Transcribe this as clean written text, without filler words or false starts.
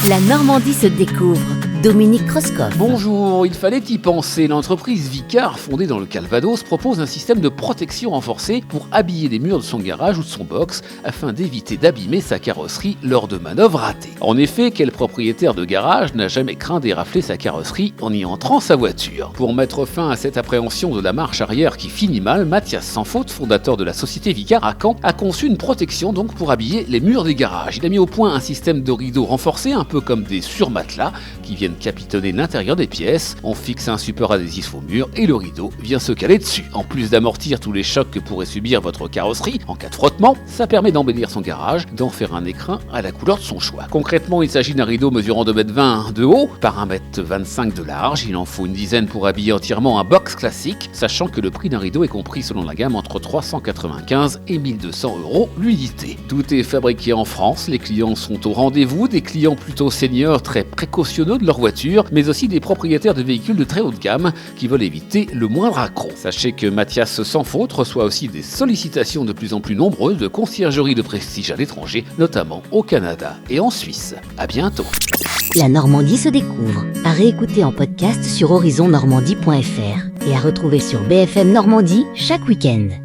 La Normandie se découvre. Dominique Kreuskopf. Bonjour, il fallait y penser. L'entreprise Vicar, fondée dans le Calvados, propose un système de protection renforcé pour habiller les murs de son garage ou de son box afin d'éviter d'abîmer sa carrosserie lors de manœuvres ratées. En effet, quel propriétaire de garage n'a jamais craint d'érafler sa carrosserie en y entrant sa voiture? Pour mettre fin à cette appréhension de la marche arrière qui finit mal, Mathias Sansfaute, fondateur de la société Vicar à Caen, a conçu une protection donc pour habiller les murs des garages. Il a mis au point un système de rideaux renforcés, un peu comme des surmatelas qui viennent capitonner l'intérieur des pièces. On fixe un support adhésif au mur et le rideau vient se caler dessus. En plus d'amortir tous les chocs que pourrait subir votre carrosserie en cas de frottement, ça permet d'embellir son garage, d'en faire un écrin à la couleur de son choix. Concrètement, il s'agit d'un rideau mesurant 2,20 m de haut par 1,25 m de large. Il en faut une dizaine pour habiller entièrement un box classique, sachant que le prix d'un rideau est compris selon la gamme entre 395 et 1200 € l'unité. Tout est fabriqué en France, les clients sont au rendez-vous, des clients plutôt seniors très précautionneux de leur voiture, mais aussi des propriétaires de véhicules de très haute gamme qui veulent éviter le moindre accroc. Sachez que Mathias Sansfaute reçoit aussi des sollicitations de plus en plus nombreuses de conciergeries de prestige à l'étranger, notamment au Canada et en Suisse. À bientôt. La Normandie se découvre. À réécouter en podcast sur horizonnormandie.fr et à retrouver sur BFM Normandie chaque week-end.